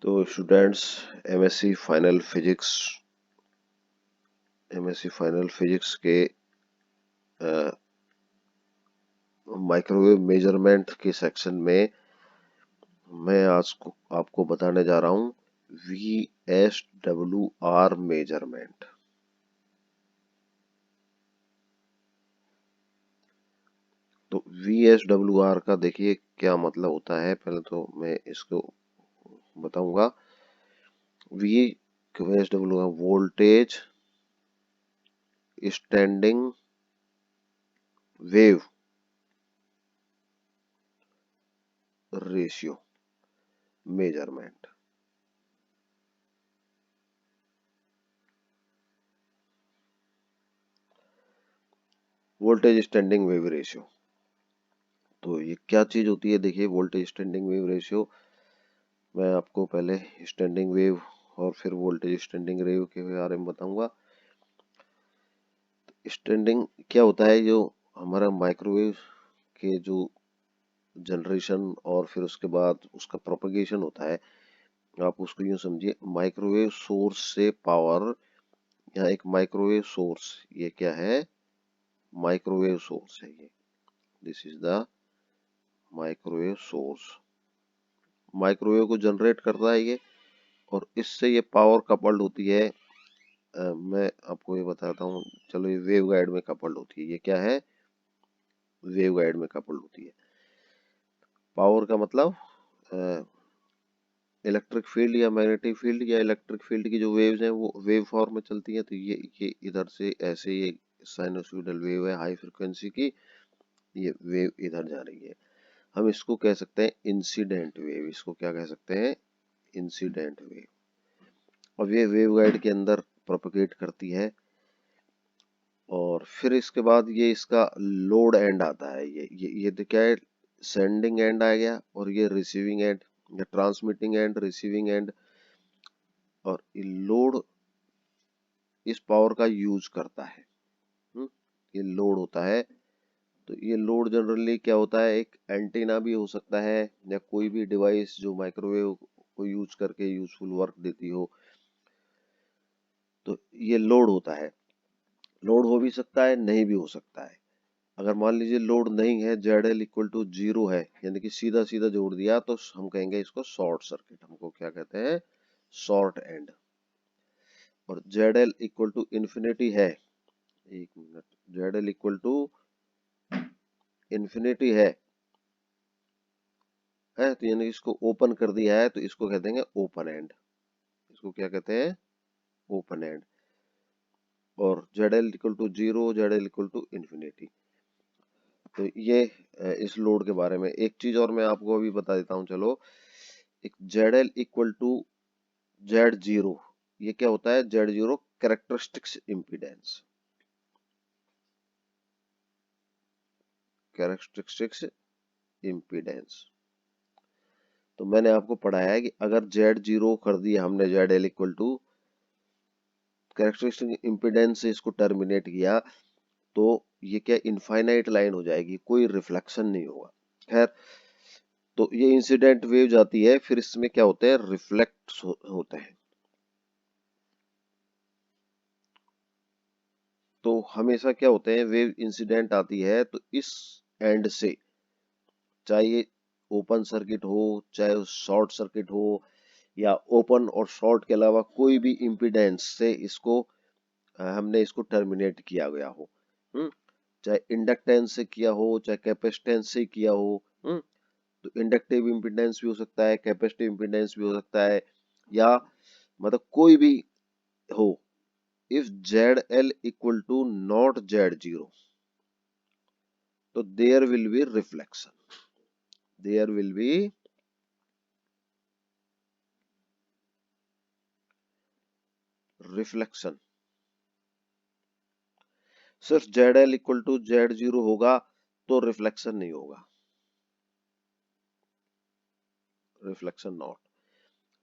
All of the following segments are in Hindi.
तो स्टूडेंट्स, एमएससी फाइनल फिजिक्स के माइक्रोवेव मेजरमेंट के सेक्शन में मैं आज आपको बताने जा रहा हूँ VSWR मेजरमेंट। तो VSWR का देखिए क्या मतलब होता है, पहले तो मैं इसको बताऊंगा। VSWR voltage standing wave ratio measurement. Voltage standing wave ratio, तो ये क्या चीज होती है? देखिए, वोल्टेज स्टैंडिंग वेव रेशियो, मैं आपको पहले स्टैंडिंग वेव और फिर वोल्टेज स्टैंडिंग वेव के बारे में बताऊंगा। स्टैंडिंग क्या होता है? जो हमारा माइक्रोवेव के जो जनरेशन और फिर उसके बाद उसका प्रोपगेशन होता है, आप उसको यूं समझिए, माइक्रोवेव सोर्स से पावर, या एक माइक्रोवेव सोर्स, ये क्या है? माइक्रोवेव सोर्स है ये। This is the microwave source. Microwave को जनरेट करता है ये, और इससे ये पावर कपल्ड होती है। मैं आपको ये बताता हूँ, चलो, ये वेव गाइड में कपल्ड होती है। ये क्या है? वेव गाइड में कपल्ड होती है। पावर का मतलब इलेक्ट्रिक फील्ड या मैग्नेटिक फील्ड या इलेक्ट्रिक फील्ड की जो वेव्स हैं वो वेव फॉर्म में चलती हैं। तो ये इधर से ऐसे, ये साइनोसॉइडल वेव है हाई फ्रिक्वेंसी की, ये वेव इधर जा रही है। हम इसको कह सकते हैं इंसिडेंट वेव। इसको क्या कह सकते हैं? Incident wave. अब ये वेव गाइड के अंदर प्रोपगेट करती है, और फिर इसके बाद ये इसका लोड एंड आता है। ये तो क्या है? सेंडिंग एंड आ गया, और ये रिसीविंग एंड या ट्रांसमिटिंग एंड, रिसीविंग एंड। और ये लोड इस पावर का यूज करता है। ये लोड होता है। तो ये लोड जनरली क्या होता है? एक एंटीना भी हो सकता है, या कोई भी डिवाइस जो माइक्रोवेव को यूज करके यूजफुल वर्क देती हो, तो ये लोड होता है। लोड हो भी सकता है, नहीं भी हो सकता है। अगर मान लीजिए लोड नहीं है, ZL इक्वल टू 0 है, यानी कि सीधा सीधा जोड़ दिया, तो हम कहेंगे इसको शॉर्ट सर्किट। हमको क्या कहते हैं? Short end. और ZL इक्वल टू इन्फिनिटी है, एक minute, ZL equal to infinity है, तो यानी इसको ओपन कर दिया है, तो इसको कहते हैं ओपन एंड। इसको क्या कहते हैं? Open end. और ZL equal to 0, ZL equal to infinity. तो ये इस लोड के बारे में। एक चीज और मैं आपको अभी बता देता हूँ, चलो। एक ZL इक्वल टू Z0, ये क्या होता है? Z0 characteristics impedance. Characteristics impedance, तो मैंने आपको पढ़ाया है कि अगर Z0 कर दिया हमने, ZL equal to characteristic impedance से इसको टर्मिनेट किया, तो ये क्या, इनफाइनाइट लाइन हो जाएगी, कोई रिफ्लेक्शन नहीं होगा। खैर, तो ये इंसिडेंट वेव जाती है, फिर इसमें क्या होते हैं? रिफ्लेक्ट होते हैं। तो हमेशा क्या होते हैं? वेव इंसिडेंट आती है, तो इस एंड से, चाहे ये ओपन सर्किट हो, चाहे शॉर्ट सर्किट हो, या ओपन और शॉर्ट के अलावा कोई भी इम्पीडेंस से इसको हमने इसको टर्मिनेट किया गया हो, चाहे इंडक्टेंस से किया हो, चाहे कैपेसिटेंस से किया हो। तो इंडक्टिव इम्पीडेंस भी हो सकता है, कैपेसिटिव इम्पीडेंस भी हो सकता है, या मतलब कोई भी हो। If ZL equal to not Z0, तो there will be reflection. There will be reflection. सिर्फ ZL इक्वल टू Z0 होगा तो रिफ्लेक्शन नहीं होगा। Reflection not.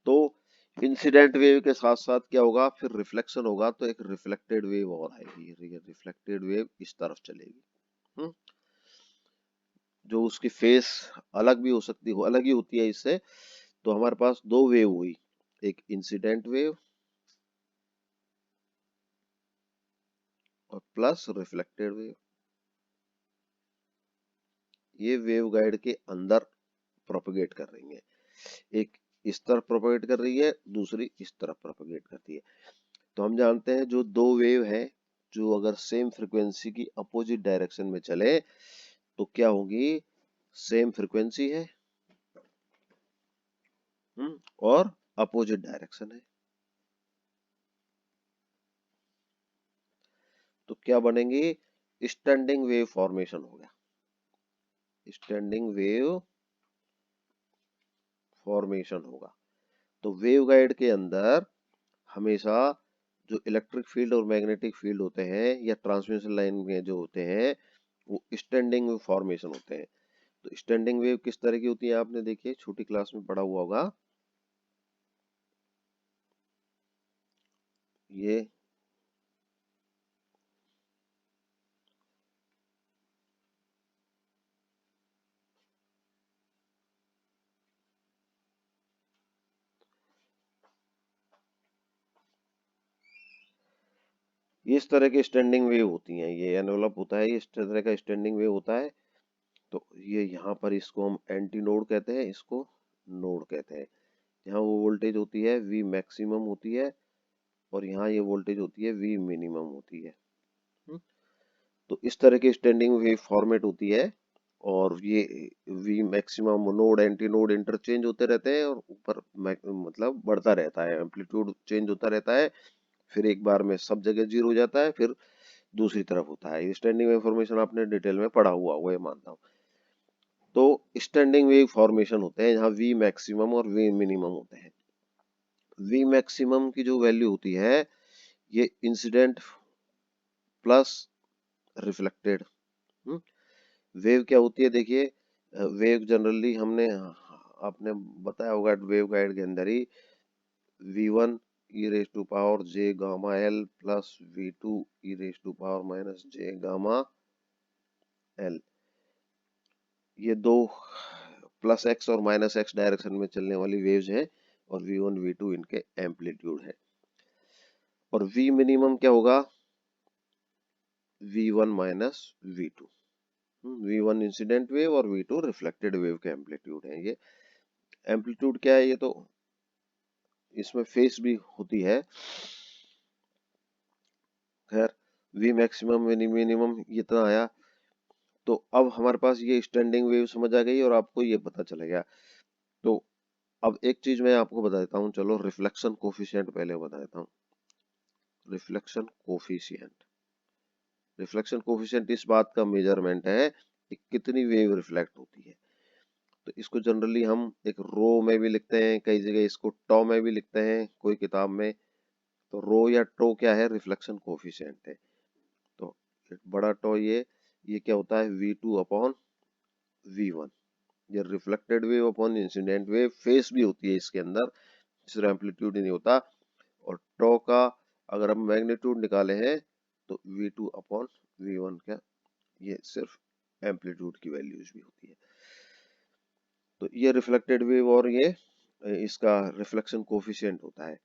तो इंसिडेंट वेव के साथ साथ क्या होगा? फिर रिफ्लेक्शन होगा, तो एक रिफ्लेक्टेड वेव और आएगी। रिफ्लेक्टेड वेव इस तरफ चलेगी। हम्म, जो उसकी फेस अलग भी हो सकती हो, अलग ही होती है इससे। तो हमारे पास दो वेव हुई, एक इंसिडेंट वेव और प्लस रिफ्लेक्टेड वेव। ये वेव गाइड के अंदर प्रोपेगेट कर रही है, एक इस तरफ प्रोपेगेट कर रही है, दूसरी इस तरफ प्रोपेगेट करती है। तो हम जानते हैं जो दो वेव है जो अगर सेम फ्रीक्वेंसी की अपोजिट डायरेक्शन में चले तो क्या होगी, सेम फ्रीक्वेंसी है और अपोजिट डायरेक्शन है, तो क्या बनेंगे, स्टैंडिंग वेव फॉर्मेशन हो गया। स्टैंडिंग वेव फॉर्मेशन होगा। तो वेव गाइड के अंदर हमेशा जो इलेक्ट्रिक फील्ड और मैग्नेटिक फील्ड होते हैं या ट्रांसमिशन लाइन में जो होते हैं वो स्टैंडिंग वेव फॉर्मेशन होते हैं। तो स्टैंडिंग वेव किस तरह की होती है, आपने देखिए छोटी क्लास में पढ़ा हुआ होगा। ये इस तरह के स्टैंडिंग वेव होती हैं, ये एनवेलप होता है, इस तरह का स्टैंडिंग वेव होता है। तो ये यहाँ पर इसको हम एंटी नोड कहते हैं, इसको नोड कहते हैं। यहाँ वो वोल्टेज होती है वी मैक्सिमम होती है और यहाँ ये वोल्टेज होती है वी मिनिमम होती है। तो इस तरह की स्टैंडिंग वेव फॉर्मेट होती है और ये we maximum node anti node interchange होते रहते हैं और ऊपर मतलब बढ़ता रहता है, एम्पलीट्यूड चेंज होता रहता है, फिर एक बार में सब जगह जीरो हो जाता है, फिर दूसरी तरफ होता है। स्टैंडिंग वेव फॉर्मेशन आपने डिटेल में पढ़ा हुआ वो मानता हूँ। तो स्टैंडिंग वेव फॉर्मेशन होते हैं जहाँ वी मैक्सिमम और वी मिनिमम होते हैं। वी मैक्सिमम की जो वैल्यू होती है ये इंसिडेंट प्लस रिफ्लेक्टेड। वेव क्या होती है, देखिए वेव जनरली हमने आपने बताया होगा वेव गाइड के अंदर ही v1 e raise to power j gamma L plus v2 e raise to power minus j gamma L, ये दो प्लस एक्स और माइनस एक्स डायरेक्शन में चलने वाली वेव्स हैं और v1 v2 इनके एम्पलीट्यूड है। और v मिनिमम क्या होगा, v1 minus v2। v1 incident wave और v2 रिफ्लेक्टेड वेव के एम्पलीट्यूड है। ये एम्पलीट्यूड क्या है, ये तो इसमें फेस भी होती है। खैर v मैक्सिमम मिनिमम इतना आया। तो अब हमारे पास ये स्टैंडिंग वेव समझ आ गई और आपको ये पता चलेगा। तो अब एक चीज मैं आपको बता देता हूँ, चलो रिफ्लेक्शन कोफिशिएंट पहले बता देता हूँ। रिफ्लेक्शन कोफिशिएंट, रिफ्लेक्शन कोफिशिएंट इस बात का मेजरमेंट है कि कितनी वेव रिफ्लेक्ट होती है। तो इसको जनरली हम एक रो में भी लिखते हैं, कई जगह इसको टॉ में भी लिखते हैं कोई किताब में। तो रो या टो क्या है, रिफ्लेक्शन कोफिशिएंट है। तो बड़ा टो ये क्या होता है, v2 अपॉन v1। ये reflected wave upon incident wave, face भी होती है इसके अंदर, सिर्फ एम्पलीट्यूड ही नहीं होता। और टो का अगर हम मैग्नीट्यूड निकाले हैं तो v2 अपॉन v1 का ये सिर्फ एम्पलीट्यूड की वैल्यूज भी होती है। तो ये रिफ्लेक्टेड वेव और ये इसका रिफ्लेक्शन कोफिशिएंट होता है।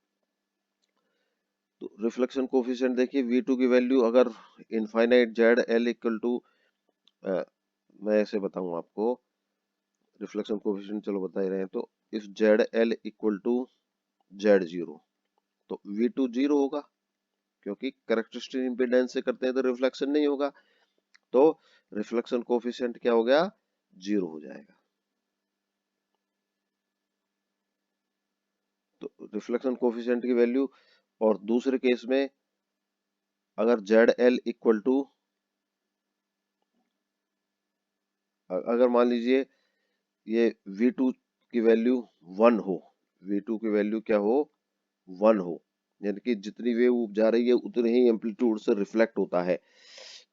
तो रिफ्लेक्शन कोफिशिएंट देखिए v2 की वैल्यू अगर infinite Z L equal to, मैं ऐसे बताऊं आपको रिफ्लेक्शन कोफिशिएंट, चलो बता ही रहे हैं। तो if Z L equal to Z zero तो v2 जीरो होगा, क्योंकि कैरेक्टरिस्टिक इम्पीडेंस से करते हैं तो रिफ्लेक्शन नहीं होगा। तो रिफ्लेक्शन कोफिशिएंट क्या हो गया, जीरो हो जाएगा। तो रिफ्लेक्शन कोफिशिएंट की वैल्यू, और दूसरे केस में अगर जेड एल इक्वल टू, अगर मान लीजिए ये v2 की वैल्यू 1 हो, v2 की वैल्यू क्या हो, 1 हो, यानी कि जितनी वेव जा रही है उतने ही एम्पलीट्यूड से रिफ्लेक्ट होता है,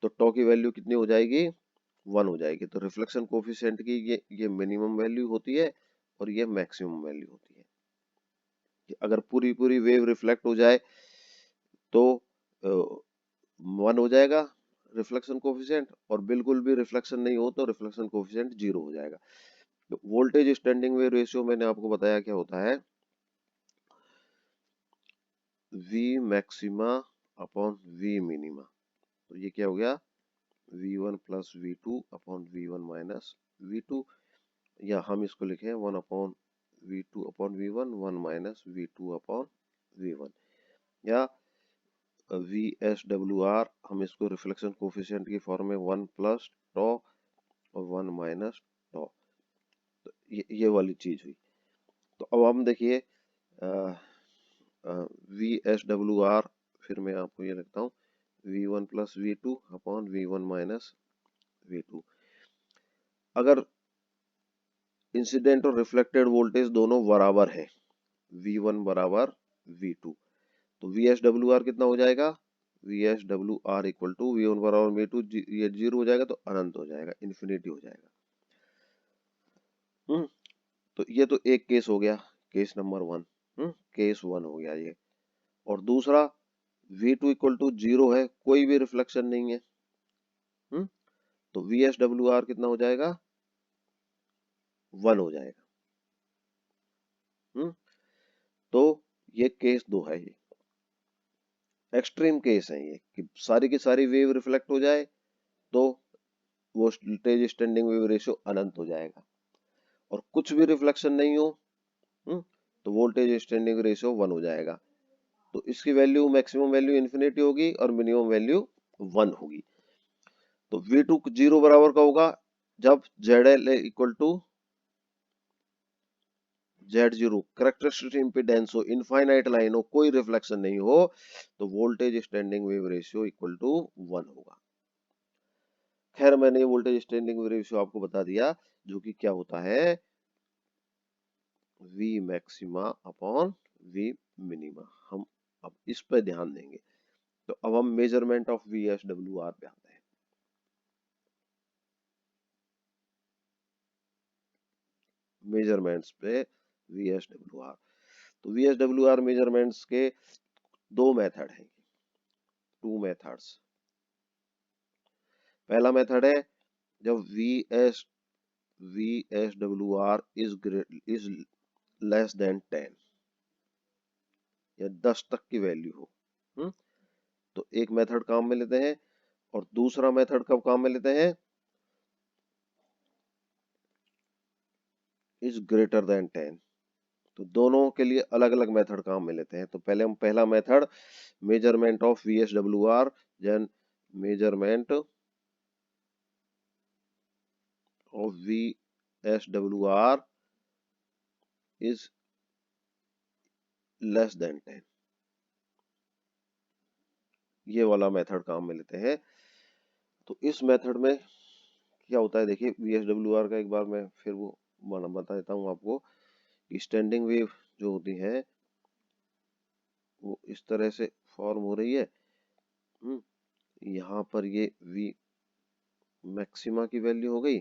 तो टॉ की वैल्यू कितनी हो जाएगी, 1 हो जाएगी। तो रिफ्लेक्शन कोफिशिएंट की ये मिनिमम वैल्यू होती है और ये मैक्सिमम वैल्यू होती है। कि अगर पूरी पूरी वेव रिफ्लेक्ट हो जाए तो 1 हो जाएगा रिफ्लेक्शन कोफिशिएंट, और बिल्कुल भी रिफ्लेक्शन नहीं हो तो रिफ्लेक्शन कोफिशिएंट 0 हो जाएगा। तो वोल्टेज स्टैंडिंग वेव रेशियो मैंने आपको बताया क्या होता है, V maxima upon V minima, तो ये क्या हो गया V1 plus V2 upon V1 minus V2, या हम इसको लिखें 1 upon V2 upon V1, 1 minus V2 upon V1, या VSWR हम इसको रिफ्लेक्शन कोफिशिएंट की फॉर्म में 1 प्लस टॉ और 1 माइनस टॉ, तो ये वाली चीज हुई। तो अब हम देखिए VSWR, फिर मैं आपको ये लिखता हूँ V1 plus V2 upon V1 minus V2। अगर इंसिडेंट और रिफ्लेक्टेड वोल्टेज दोनों बराबर हैं, V1 बराबर V2, तो VSWR कितना हो जाएगा, VSWR इक्वल टू V1 बराबर V2, ये 0 हो जाएगा तो अनंत हो जाएगा, इन्फिनिटी हो जाएगा। तो ये तो एक केस हो गया, केस नंबर 1, केस 1 हो गया ये। और दूसरा V2 इक्वल टू 0 है, कोई भी रिफ्लेक्शन नहीं है, तो VSWR कितना हो जाएगा, 1 हो जाएगा। तो ये केस 2 है, ये एक्सट्रीम केस है ये, कि सारी की सारी वेव रिफ्लेक्ट हो जाए तो वोल्टेज स्टैंडिंग वेव रेशियो अनंत हो जाएगा, और कुछ भी रिफ्लेक्शन नहीं हो तो वोल्टेज स्टैंडिंग रेशियो 1 हो जाएगा। तो इसकी वैल्यू मैक्सिमम वैल्यू इन्फिनिटी होगी और मिनिमम वैल्यू 1 होगी। तो V2 0 बराबर का होगा जब ZL equal to Z0, characteristic impedance हो, इनफाइनाइट लाइन हो, कोई रिफ्लेक्शन नहीं हो, तो voltage standing wave ratio equal to 1 होगा। खैर मैंने ये वोल्टेज स्टैंडिंग वेव रेशियो आपको बता दिया, जो कि क्या होता है V maxima upon V minima. हम अब इस पर ध्यान देंगे। तो अब हम मेजरमेंट ऑफ VSWR पे आते हैं। मेजरमेंट्स पे VSWR, तो VSWR मेजरमेंट्स के दो मेथड हैं, 2 मेथड्स। पहला मेथड है जब VSWR इज लेस देन 10 या 10 तक की वैल्यू हो, तो एक मेथड काम में लेते हैं, और दूसरा मेथड कब काम में लेते हैं, इज ग्रेटर देन 10। तो दोनों के लिए अलग अलग मेथड काम में लेते हैं। तो पहले हम पहला method measurement of VSWR, then measurement of VSWR is less than 10, ये वाला मेथड काम में लेते हैं। तो इस मेथड में क्या होता है, देखिए VSWR का एक बार मैं फिर वो बता देता हूँ आपको। स्टैंडिंग वेव जो होती है वो इस तरह से फॉर्म हो रही है, यहाँ पर ये V मैक्सिमा की वैल्यू हो गई,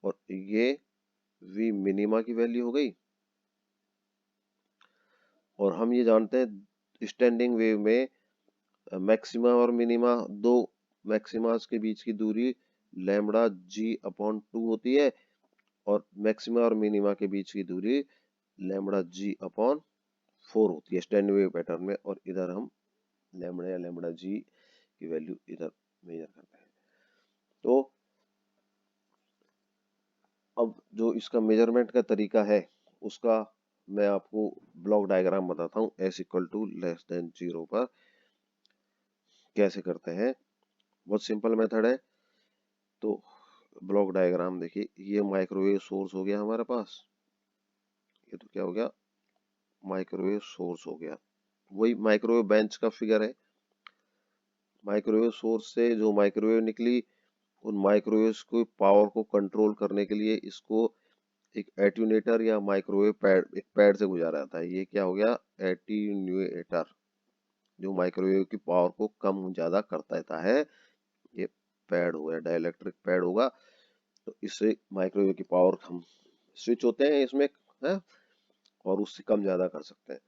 और ये V मिनिमा की वैल्यू हो गई। और हम ये जानते हैं स्टैंडिंग वेव में मैक्सिमा और मिनिमा, दो मैक्सिमास के बीच की दूरी लैम्बडा G अपॉन 2 होती है, और मैक्सिमा और मिनिमा के बीच की दूरी लैम्बडा G अपॉन 4 होती है स्टैंडिंग वेव पैटर्न में। और इधर हम लैम्बडा या लैम्बडा G की वैल्यू इधर मेजर करते हैं। तो अब जो इसका मेजरमेंट का तरीका है उसका मैं आपको ब्लॉक डायग्राम बताता हूँ। S equal to less than 0 पर कैसे करते हैं, बहुत सिंपल मेथड है। तो ब्लॉक डायग्राम देखिए, ये माइक्रोवेव सोर्स हो गया हमारे पास, ये तो क्या हो गया, माइक्रोवेव सोर्स हो गया। वही माइक्रोवेव बेंच का फिगर है। माइक्रोवेव सोर्स से जो माइक्रोवेव निकली, उन माइक्रोवेव्स को पावर को कंट्रोल करने के लिए इसको एक एट्यूनेटर या माइक्रोवेव पैड, एक पैड से गुजारा जाता है। ये क्या हो गया, एटीन्यूएटर, जो माइक्रोवेव की पावर को कम ज्यादा करता रहता है। ये पैड हो गया, डाइलेक्ट्रिक पैड होगा। तो इससे माइक्रोवेव की पावर हम स्विच होते हैं इसमें है, और उससे कम ज्यादा कर सकते हैं।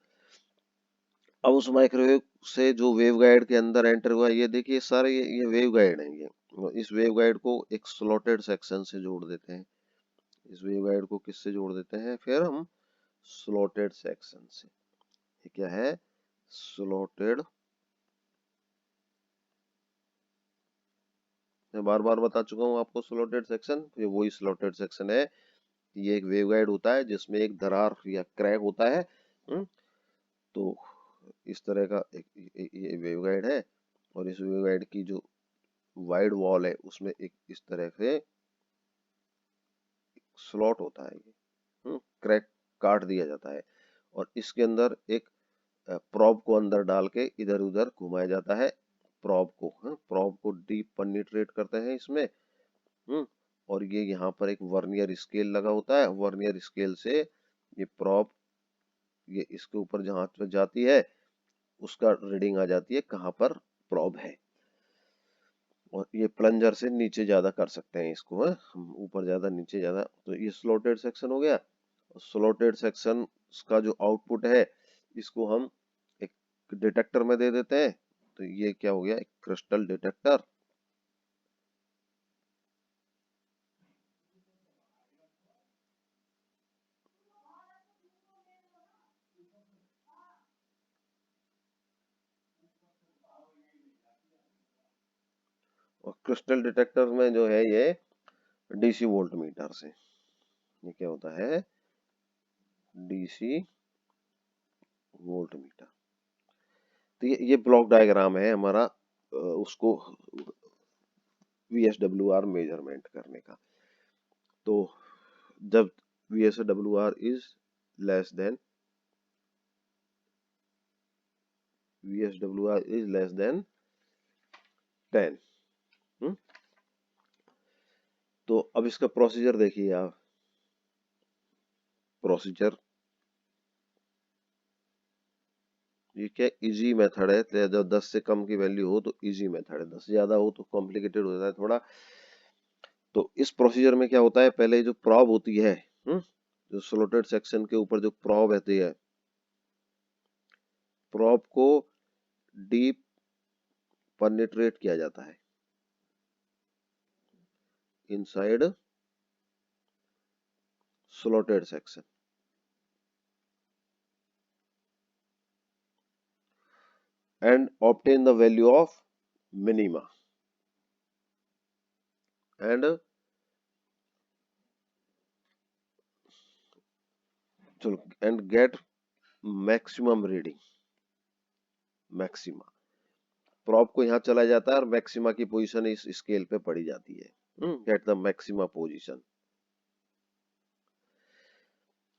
अब उस माइक्रोवेव से जो वेव गाइड के अंदर एंटर हुआ, ये देखिए सारे ये वेव गाइड है। ये इस वेव गाइड को एक स्लॉटेड सेक्शन से जोड़ देते हैं। इस वेव गाइड को किससे जोड़ देते हैं, फिर हम स्लॉटेड सेक्शन से। ये क्या है? स्लॉटेड। मैं बार बार बता चुका हूँ आपको स्लॉटेड सेक्शन, ये वही स्लॉटेड सेक्शन है। ये एक वेवगाइड होता है जिसमें एक दरार या क्रैक होता है। तो इस तरह का ये वेवगाइड है, और इस वेवगाइड की जो वाइड वॉल है उसमें एक इस तरह से स्लॉट होता है, ये क्रैक काट दिया जाता है, और इसके अंदर एक प्रोब को अंदर डाल के इधर उधर घुमाया जाता है। प्रोब को डीप पेनिट्रेट करते हैं इसमें। और ये यहाँ पर एक वर्नियर स्केल लगा होता है। वर्नियर स्केल से ये प्रोब, ये इसके ऊपर जहाँ पे जाती है उसका रीडिंग आ जाती है कहाँ पर प्रोब है। और ये प्लंजर से नीचे ज्यादा कर सकते हैं इसको, है हम ऊपर ज्यादा नीचे ज्यादा। तो ये स्लॉटेड सेक्शन हो गया। स्लॉटेड सेक्शन का जो आउटपुट है इसको हम एक डिटेक्टर में दे देते हैं। तो ये क्या हो गया? एक क्रिस्टल डिटेक्टर। और क्रिस्टल डिटेक्टर में जो है ये डीसी वोल्ट मीटर से, ये क्या होता है? DC volt meter. तो ये ब्लॉक डायग्राम है हमारा उसको VSWR मेजरमेंट करने का। तो जब VSWR is less then VSWR is less than 10। तो अब इसका प्रोसीजर देखिए आप। प्रोसीजर ये क्या इजी मेथड है, तो जब 10 से कम की वैल्यू हो तो इजी मेथड है, 10 से ज्यादा हो तो कॉम्प्लिकेटेड हो जाता है थोड़ा। तो इस प्रोसीजर में क्या होता है? पहले जो प्रॉब होती है, जो स्लॉटेड सेक्शन के ऊपर जो प्रॉब रहती है, प्रॉब को डीप पेनिट्रेट किया जाता है inside slotted section, and obtain the value of minima and get maximum reading। Maxima probe को यहाँ चला जाता है और मैक्सिमा की पोजीशन इस स्केल पे पड़ी जाती है। Get the maxima position.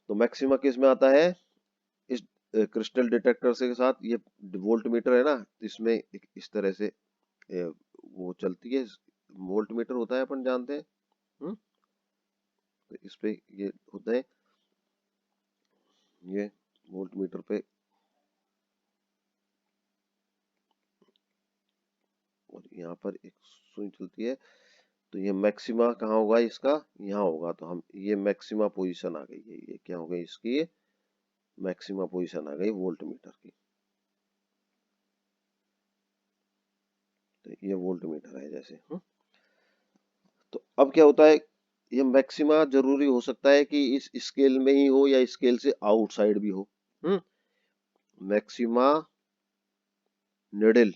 तो मैक्सिमा किस में आता है? इस क्रिस्टल डिटेक्टर से के साथ ये वोल्ट मीटर है ना, इसमें इस तरह से वो चलती है। वोल्ट मीटर होता है अपन जानते हैं। तो इस पे ये होता है, ये वोल्ट मीटर पे, और यहाँ पर एक सुई चलती है। तो ये मैक्सिमा कहाँ होगा इसका? यहाँ होगा। तो हम ये मैक्सिमा पोजीशन आ गई है, ये क्या हो गई इसकी? मैक्सिमा पोजीशन आ गई वोल्ट मीटर की। तो ये वोल्ट मीटर है जैसे। तो अब क्या होता है? ये मैक्सिमा जरूरी हो सकता है कि इस स्केल में ही हो या स्केल से आउटसाइड भी हो। मैक्सिमा निडल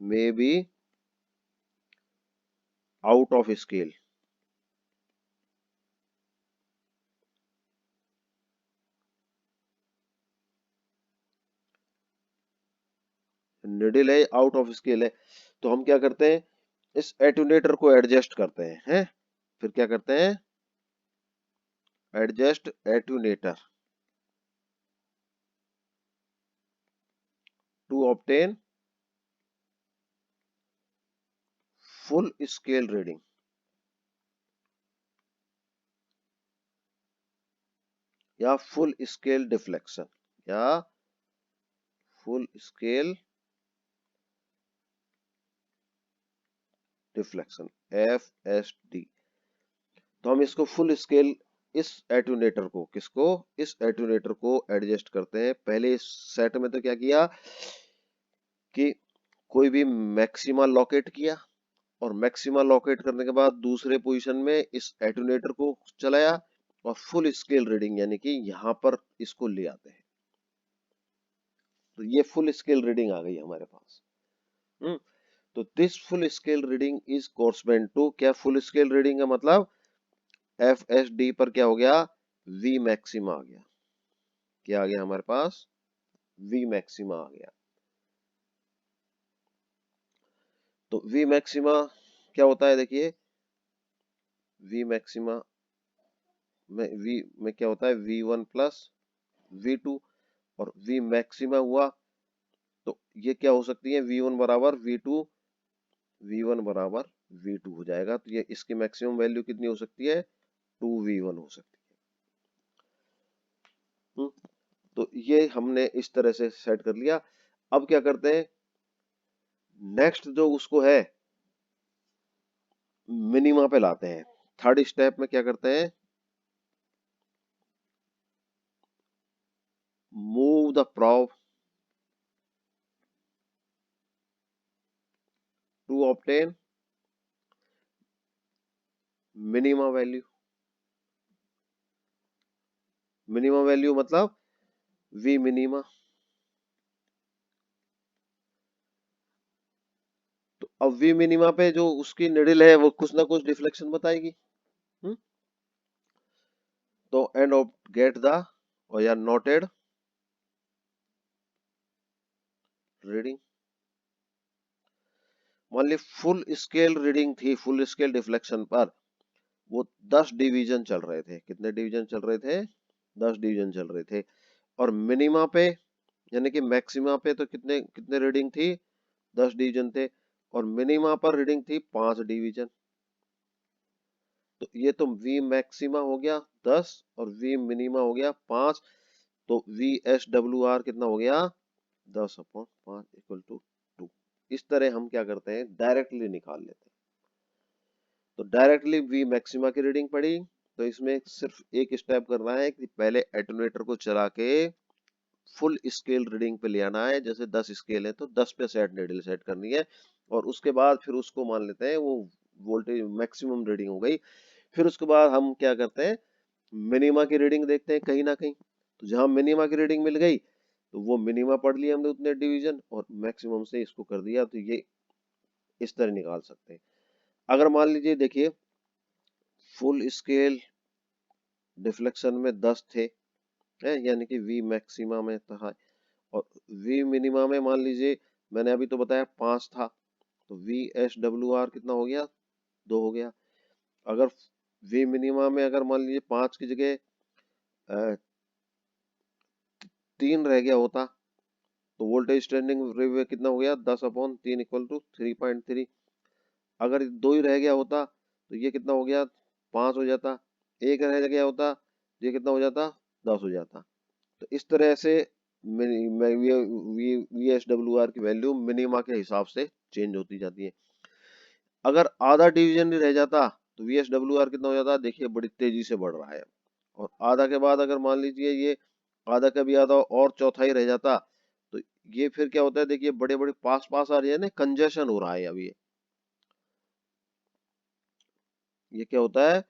में be out of scale. Needle है, आउट ऑफ स्केल है, तो हम क्या करते हैं? इस एटूनेटर को एडजस्ट करते हैं। फिर क्या करते हैं? Adjust attenuator to obtain full scale reading या फुल स्केल डिफ्लेक्शन या फुल स्केल डिफ्लेक्शन FSD। तो हम इसको फुल स्केल, इस एटूनेटर को, किसको? इस एटूनेटर को एडजस्ट करते हैं। पहले इस सेट में तो क्या किया कि कोई भी मैक्सिमा लोकेट किया, और मैक्सिमा लोकेट करने के बाद दूसरे पोजीशन में इस एटूनेटर को चलाया, और फुल स्केल रीडिंग यानी कि यहाँ पर इसको ले आते हैं, तो ये फुल स्केल रीडिंग आ गई हमारे पास। तो this full scale reading is correspond to, क्या फुल स्केल रीडिंग का मतलब एफ एस डी पर क्या हो गया, वी मैक्सिमा आ गया। क्या आ गया हमारे पास, वी मैक्सिमा आ गया। तो वी मैक्सिमा क्या होता है, देखिए वी मैक्सिमा में क्या होता है, V one plus V two, और वी मैक्सिमा हुआ तो ये क्या हो सकती है, वी वन बराबर वी टू, वी वन बराबर वी टू हो जाएगा। तो ये इसकी मैक्सिमम वैल्यू कितनी हो सकती है, टू वी वन हो सकती है। तो ये हमने इस तरह से सेट कर लिया। अब क्या करते हैं, नेक्स्ट जो उसको है मिनिमा पे लाते हैं। थर्ड स्टेप में क्या करते हैं, move the probe to obtain minima value. Minima value मतलब वी मिनिमा। तो अब वी मिनिमा पे जो उसकी निडिल है वो कुछ ना कुछ डिफ्लेक्शन बताएगी। हम्म? तो एंड ऑफ गेट द और या नोटेड रीडिंग। मान ली फुल स्केल रीडिंग थी, फुल स्केल डिफ्लेक्शन पर वो 10 डिवीजन चल रहे थे। कितने डिवीजन चल रहे थे, 10 डिवीजन चल रहे थे। और मिनिमा पे यानी कि मैक्सिमा पे तो कितने कितने रीडिंग थी, 10 डिवीजन थे। और मिनिमा पर रीडिंग थी 5 डिवीजन। तो ये तो वी मैक्सिमा हो गया 10 और वी मिनिमा हो गया 5। तो वी एस डब्ल्यू आर कितना हो गया, 10/5 इक्वल टू 2। इस तरह हम क्या करते हैं, डायरेक्टली निकाल लेते हैं। तो डायरेक्टली वी मैक्सिमा की रीडिंग पड़ी, तो इसमें सिर्फ एक स्टेप करना है कि पहले एटोनेटर को चला के फुल स्केल रीडिंग पे ले आना है। जैसे 10 स्केल है तो 10 पे सेट नीडल सेट करनी है, और उसके बाद फिर उसको मान लेते हैं वो वोल्टेज मैक्सिमम रीडिंग हो गई। फिर उसके बाद हम क्या करते हैं, मिनिमा की रीडिंग देखते हैं कहीं ना कहीं। तो जहां मिनिमा की रीडिंग मिल गई तो वो मिनिमा पढ़ लिया हमने उतने डिवीजन, और मैक्सिमम से इसको कर दिया। तो ये इस तरह निकाल सकते हैं। अगर मान लीजिए देखिए फुल स्केल डिफ्लेक्शन में 10 थे, यानी कि वी मैक्सिमा में था, और वी मिनिमा में मान लीजिए मैंने अभी तो बताया 5 था, तो वी एस डब्ल्यू आर कितना हो गया, 2 हो गया। अगर वी मिनिमा में अगर मान लीजिए 5 की जगह 3 रह गया होता, तो वोल्टेज स्टैंडिंग वेव कितना हो गया, 10/3 इक्वल टू 3.3। अगर 2 ही रह गया होता तो ये कितना हो गया, 5 हो जाता। एक रह गया होता ये कितना हो जाता, 10 हो जाता। तो इस तरह से वी एस डब्ल्यू आर की वैल्यू मिनिमा के हिसाब से चेंज होती जाती है। अगर आधा डिवीजन ही रह जाता तो वी एस डब्ल्यू आर कितना हो जाता, देखिए बड़ी तेजी से बढ़ रहा है। और आधा के बाद अगर मान लीजिए ये आधा का भी आधा और चौथाई रह जाता, तो ये फिर क्या होता है, देखिए बड़े बड़े पास पास आ रही है ना, कंजेशन हो रहा है अभी। ये क्या होता है,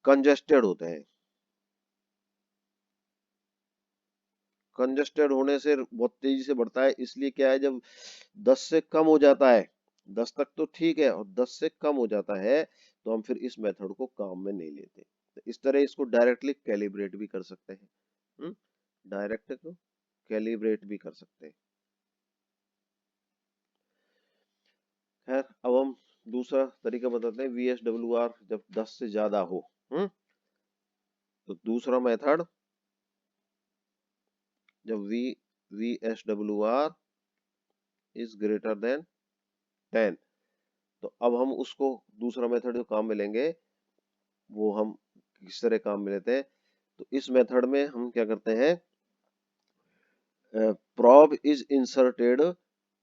कंजेस्टेड होते हैं। कंजेस्टेड होने से बहुत तेजी से बढ़ता है। इसलिए क्या है, जब 10 से कम हो जाता है, 10 तक तो ठीक है, और 10 से कम हो जाता है तो हम फिर इस मेथड को काम में नहीं लेते। तो इस तरह इसको डायरेक्टली कैलिब्रेट भी कर सकते हैं। डायरेक्ट को कैलिब्रेट भी कर सकते हैं। खैर अब हम दूसरा तरीका बताते हैं, वी एस डब्ल्यू आर जब 10 से ज्यादा हो। हम्म तो दूसरा मेथड, जब V S W R is greater than 10, तो अब हम उसको दूसरा मेथड जो काम में लेंगे वो हम किस तरह काम में लेते हैं। तो इस मेथड में हम क्या करते हैं, probe is inserted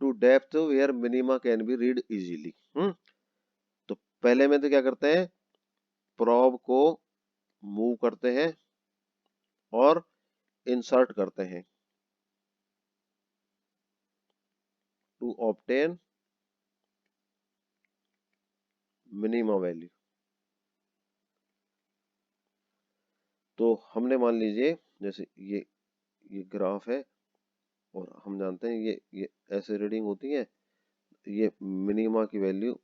to depth where minima can be read easily. तो पहले में तो क्या करते हैं, प्रोब को मूव करते हैं और इंसर्ट करते हैं टू ऑब्टेन मिनिमा वैल्यू। तो हमने मान लीजिए जैसे ये ग्राफ है और हम जानते हैं ये ऐसे रीडिंग होती है, ये मिनिमा की वैल्यू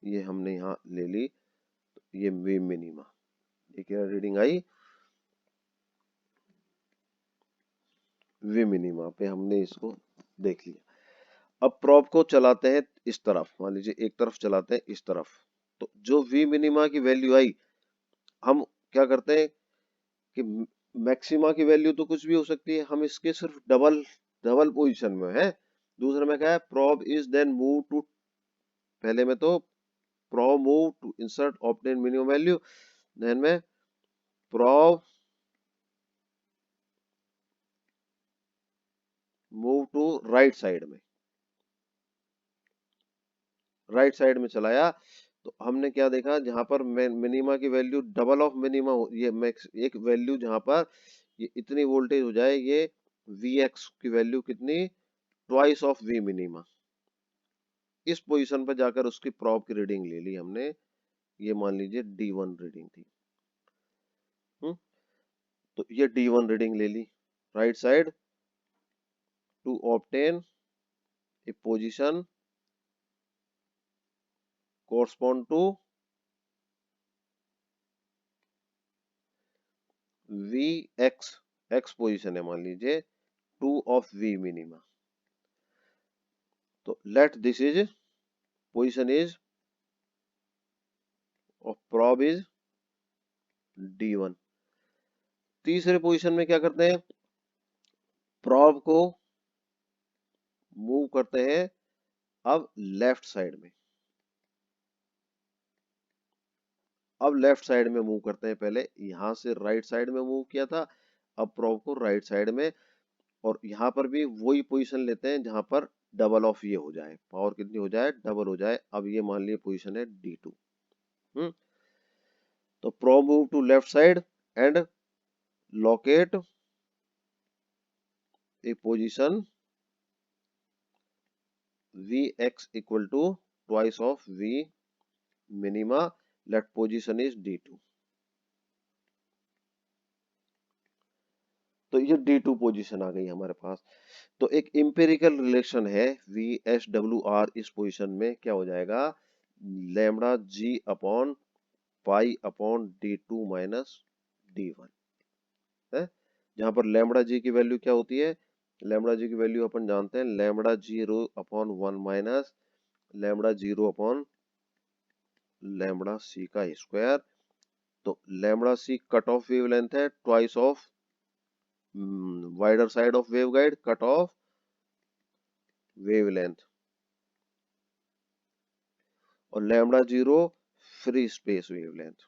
ये हमने यहाँ ले ली, तो ये वेव मिनिमा, ये क्या रीडिंग आई, वेव मिनिमा पे हमने इसको देख लिया। अब प्रोब को चलाते हैं इस तरफ, मान लीजिए एक तरफ चलाते हैं इस तरफ, तो जो वी मिनिमा की वैल्यू आई, हम क्या करते हैं कि मैक्सिमा की वैल्यू तो कुछ भी हो सकती है, हम इसके सिर्फ डबल डबल पोजीशन में है। दूसरे में क्या है, probe is then move to, पहले में तो probe move to insert obtain minimum value, then में probe move to right side में, राइट साइड में चलाया, तो हमने क्या देखा, जहां पर मिनिमा की वैल्यू डबल ऑफ मिनिमा, ये मैक्स एक वैल्यू जहां पर ये इतनी वोल्टेज हो जाए, ये वी एक्स की वैल्यू कितनी, ट्वाइस ऑफ वी मिनिमा, इस पोजीशन पर जाकर उसकी प्रोब की रीडिंग ले ली हमने, ये मान लीजिए D1 रीडिंग थी। तो ये D1 रीडिंग ले ली right side to obtain a position correspond to V X, X position है मान लीजिए, टू ऑफ वी मिनिमा, तो let this is position is of probe is D1। तीसरे पोजीशन में क्या करते हैं, प्रोब को मूव करते हैं अब लेफ्ट साइड में, अब लेफ्ट साइड में मूव करते हैं, पहले यहां से राइट साइड में मूव किया था, अब प्रोब को राइट साइड में, और यहाँ पर भी वही पोजीशन लेते हैं जहां पर डबल ऑफ ये हो जाए, पावर कितनी हो जाए, डबल हो जाए। अब ये मान लीजिए पोजीशन है D2। तो probe move to left side and locate a position Vx equal to twice of V minima, let position is D2। तो ये D2 पोजीशन आ गई हमारे पास। तो एक इंपेरिकल रिलेशन है VSWR, इस पोजीशन में क्या हो जाएगा, lambda G upon pi upon D2 minus D1 है, जहां पर लैम्बडा G की वैल्यू क्या होती है, लैम्बडा G की वैल्यू अपन जानते हैं, lambda 0 upon 1 minus lambda 0 upon lambda C का स्क्वायर। तो lambda C cut off wavelength है, twice of wider side of waveguide, cut off wavelength, और लैम्बडा 0 फ्री स्पेस वेवलेंथ।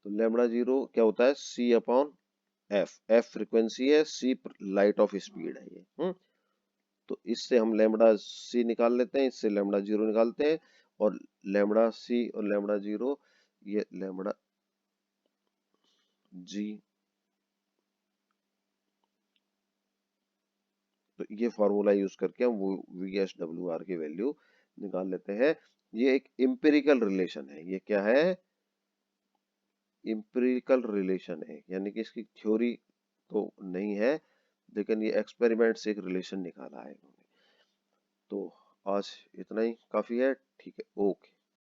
तो लैम्बडा 0 क्या होता है, C upon F, F frequency है, C लाइट ऑफ स्पीड है ये। तो इससे हम लैम्बडा C निकाल लेते हैं, इससे लैम्बडा 0 निकालते हैं, और लैम्बडा C और लैम्बडा 0, ये लैम्बडा G, तो ये फार्मूला यूज करके हम VSWR की वैल्यू निकाल लेते हैं। ये एक इंपेरिकल रिलेशन है, ये क्या है, इंपेरिकल रिलेशन है, यानी कि इसकी थ्योरी तो नहीं है, लेकिन ये एक्सपेरिमेंट से एक रिलेशन निकाला है इन्होंने। तो आज इतना ही काफी है, ठीक है, ओके।